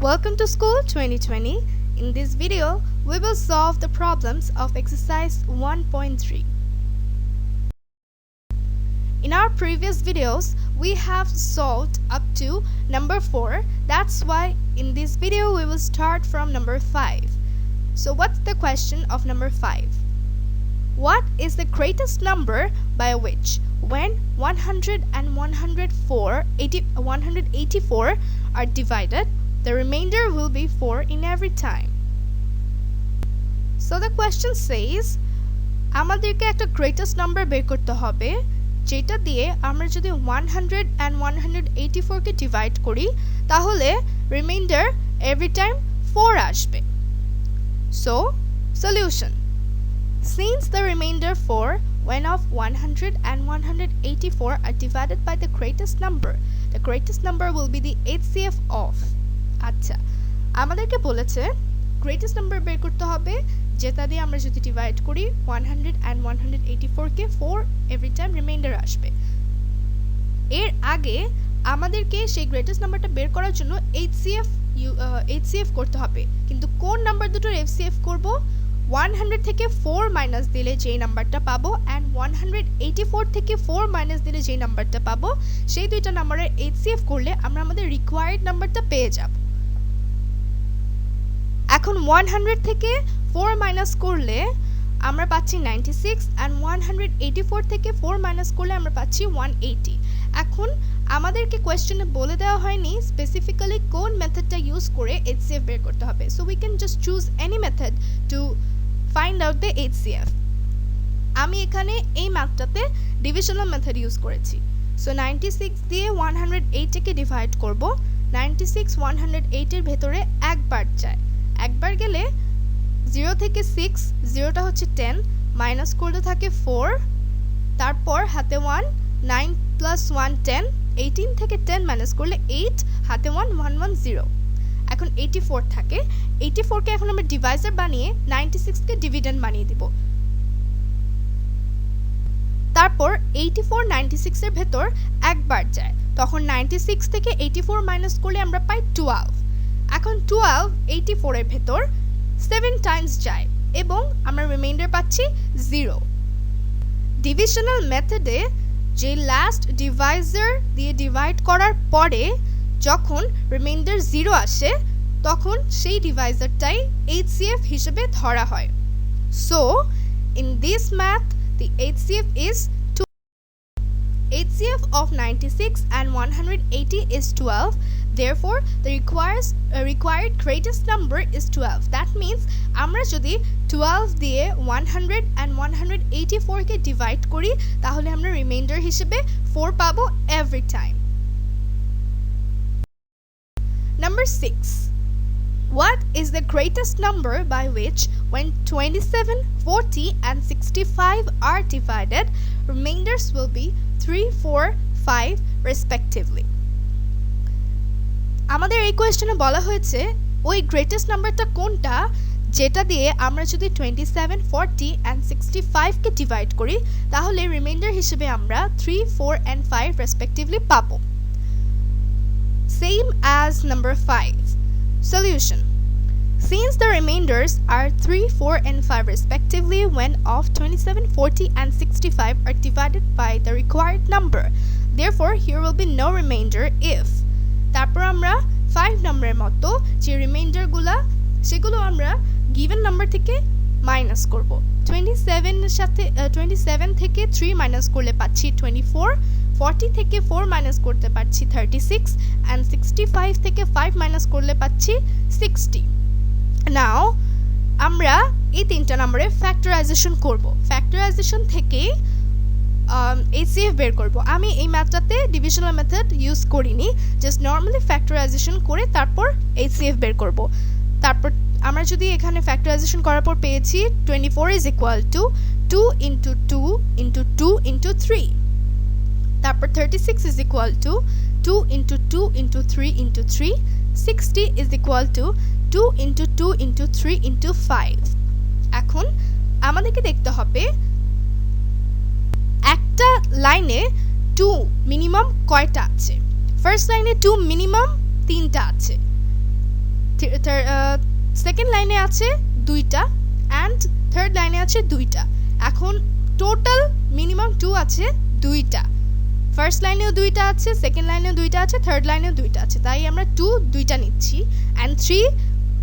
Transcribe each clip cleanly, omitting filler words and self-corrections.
Welcome to School 2020. In this video, we will solve the problems of exercise 1.3. In our previous videos, we have solved up to number 4. That's why in this video we will start from number 5. So what's the question of number 5? What is the greatest number by which when 100 and 184 are divided, the remainder will be 4 in every time? So the question says, আমাদেরকে একটা greatest number বের করতে হবে যেটা দিয়ে আমরা যদি 100 and 184 K divide করি তাহলে remainder every time 4 আসবে. So, solution. Since the remainder 4 when of 100 and 184 are divided by the greatest number will be the HCF of. আচ্ছা, আমাদেরকে বলেছে greatest number বের করতে হবে যেটা দিয়ে আমরা যদি ডিভাইড করি 100 and 184 K 4 every time remainder আসবে. এর আগে আমাদেরকে সেই greatest numberটা বের করার জন্য HCF করতে হবে. কিন্তু কোন নাম্বার দুটোর HCF করব? 100 থেকে 4 মাইনাস দিলে যেই নাম্বারটা পাবো and 184 থেকে 4 মাইনাস দিলে যেই নাম্বারটা পাবো সেই দুইটা নাম্বারের HCF করলে আমরা আমাদের রিকোয়ার্ড নাম্বারটা পেয়ে যাব. এখন 100 থেকে 4 মাইনাস করলে আমরা পাচ্ছি 96 and 184 থেকে 4 মাইনাস করলে আমরা পাচ্ছি 180. এখন আমাদেরকে কোশ্চেনে বলে দেওয়া হয়নি স্পেসিফিক্যালি কোন মেথডটা ইউজ করে HCF বের করতে হবে. So we can just choose any method to find out the HCF. আমি এখানে এই ম্যাথটাতে ডিভিশনাল মেথড ইউজ করেছি. সো 96 দিয়ে 108 কে ডিভাইড করব. 96 108 এর ভেতরে একবার যায়, একবার গেলে 0 থেকে 6, 0টা হচ্ছে 10, মাইনাস করতে থাকে 4, তারপর হাতে 1, 9 প্লাস 1 10, 18 থেকে 10 মাইনাস করলে 8, হাতে 1 110. এখন 84 থাকে, 84 কে এখন আমরা ডিভাইজার বানিয়ে 96 কে ডিভিডেন্ড বানিয়ে দিব. তারপর 84 96 এর ভেতর একবার যায়, তখন 96 থেকে 84 মাইনাস করলে আমরা পাই 12. এখন 12 84 এর ভেতর 7 টাইমস যায় এবং আমরা রিমাইন্ডার পাচ্ছি 0. ডিভিশনাল মেথডে যে লাস্ট ডিভাইজার দিয়ে ডিভাইড করার পরে যখন রিমাইন্ডার 0 আসে তখন সেই ডিভাইজারটাই HCF হিসেবে ধরা হয়. So in this math the HCF is 2. HCF of 96 and 180 is 12. Therefore, the required greatest number is 12. That means আমরা যদি 12 দিয়ে 100 and 184 কে ডিভাইড করি তাহলে আমরা রিমাইন্ডার হিসেবে 4 পাবো every time. Number 6. What is the greatest number by which when 27, 40 and 65 are divided, remainders will be 3, 4, 5 respectively? আমাদের এই কোয়েশ্চনে বলা হয়েছে ওই গ্রেটেস্ট নাম্বারটা কোনটা যেটা দিয়ে আমরা যদি 27, 40 and 65 কে ডিভাইড করি তাহলে রিমাইন্ডার হিসেবে আমরা 3, 4 and 5 respectively পাবো. Same as number 5. Solution. Since the remainders are 3, 4 and 5 respectively when of 27, 40 and 65 are divided by the required number, therefore here will be no remainder if. তারপর আমরা 5 নম্বরের মতো যে রিমাইন্ডারগুলো সেগুলো আমরা গিভেন নাম্বার থেকে মাইনাস করব. 27 থেকে 3 মাইনাস করলে পাচ্ছি 24, 40 থেকে 4 মাইনাস করতে পারছি 36 and 65 থেকে 5 মাইনাস করলে পাচ্ছি 60. নাও আমরা এই তিনটা নম্বরে ফ্যাক্টরাইজেশন করব. ফ্যাক্টরাইজেশন থেকে HCF বের করব. আমি এই ম্যাথটাতে ডিভিশনাল মেথড ইউজ করিনি, জাস্ট নর্মালি ফ্যাক্টরাইজেশন করে তারপর HCF বের করব. তারপর আমরা যদি এখানে ফ্যাক্টরাইজেশন করার পর পেয়েছি 24 is equal to 2 into 2 into 2 into 3. তারপর 36 is equal to 2 into 2 into 3 into 3. 60 is equal to 2 into 2 into 3 into 5. এখন আমাদেরকে দেখতে হবে একটা লাইনে 2 মিনিমাম কয়টা আছে. ফার্স্ট লাইনে 2 মিনিমাম 3টা আছে. সেকেন্ড লাইনে আছে 2টা অ্যান্ড থার্ড লাইনে আছে 2টা। এখন টোটাল মিনিমাম 2 আছে 2টা। ফার্স্ট লাইনেও 2টা আছে, সেকেন্ড লাইনেও 2টা আছে, থার্ড লাইনেও 2টা আছে, তাই আমরা 2টা নিচ্ছি। অ্যান্ড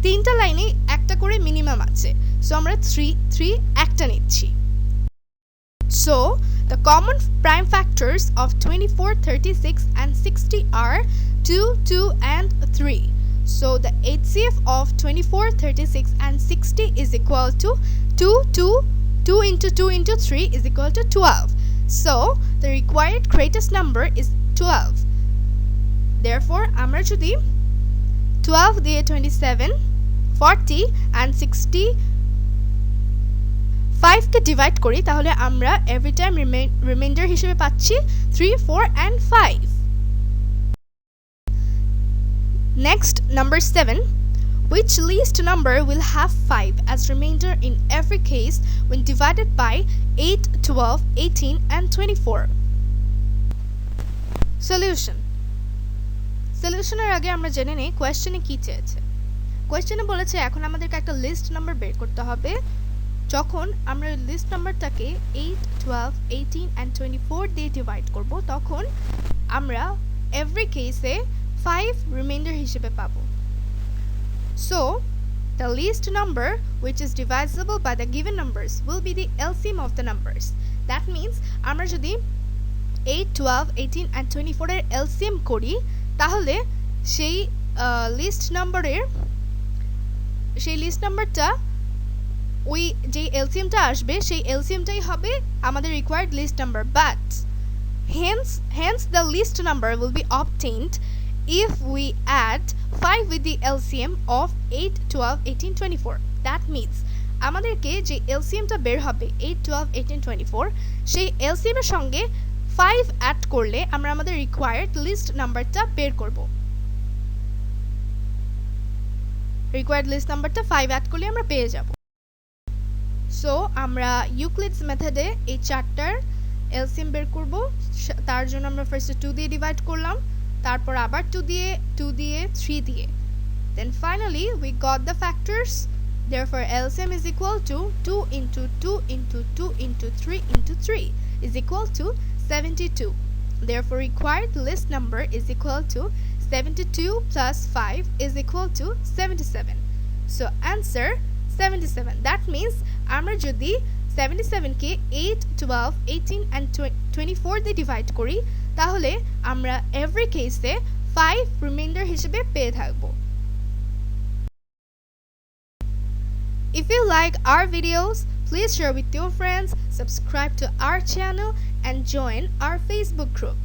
3টা লাইনে একটা করে মিনিমাম আছে, সো আমরা 3 একটা নিচ্ছি। So the common prime factors of 24, 36 and 60 are 2, 2 and 3. So the HCF of 24, 36 and 60 is equal to 2 into 2 into 3 is equal to 12. So the required greatest number is 12. Therefore আমরা যদি 12 দিয়ে 27, 40 and 65 K divide করি তাহলে আমরা every time reminder হিসেবে পাচ্ছি 3, 4 and 5. Next, number 7. Which least number will have 5 as remainder in every case when divided by 8, 12, 18 and 24? Solution. সলিউশনের আগে আমরা জেনে নেই কোয়েশ্চেনে কি চেয়েছে। কোয়েশ্চেনে বলেছে এখন আমাদেরকে একটা লিস্ট নাম্বার বের করতে হবে। যখন আমরা লিস্ট নাম্বারটাকে 8, 12, 18 and 24 দিয়ে ডিভাইড করব তখন আমরা এভরি কেসে 5 রিমাইন্ডার হিসেবে পাবো। So the least number which is divisible by the given numbers will be the LCM of the numbers. That means আমরা যদি 8, 12, 18 and 24 এর LCM করি তাহলে সেই লিস্ট নাম্বারটা ওই যে এলসিএমটা আসবে সেই এলসিএমটাই হবে আমাদের required list number, but hence the least number will be obtained if we add 5 with the LCM of 8, 12, 18, 24. That means আমাদেরকে যে এলসিএমটা বের হবে 8, 12, 18, 24 সেই এলসিএম এর সঙ্গে 5 অ্যাড করলে আমরা আমাদের রিকোয়ার্ড লিস্ট নাম্বারটা বের করব। রিকোয়ার্ড লিস্ট নাম্বারটা 5 অ্যাড করলে আমরা পেয়ে যাব। সো আমরা ইউক্লিডস মেথডে এই চারটার এলসিএম বের করব। তার জন্য আমরা ফার্স্টে 2 দিয়ে ডিভাইড করলাম, তারপর আবার 2 দিয়ে, 3 দিয়ে। Then finally we got the factors. Therefore LCM is equal to 2 into 2 into 2 into 3 into 3 is equal to 72. Therefore required list number is equal to 72 plus 5 is equal to 77. So answer 77. That means আমরা যদি 77 কে 8, 12, 18 and 24 দিয়ে divide করি তাহলে আমরা every কেসে 5 reminder হিসেবে পেয়ে থাকব। If you like our videos, please share with your friends, subscribe to our channel and join our Facebook group.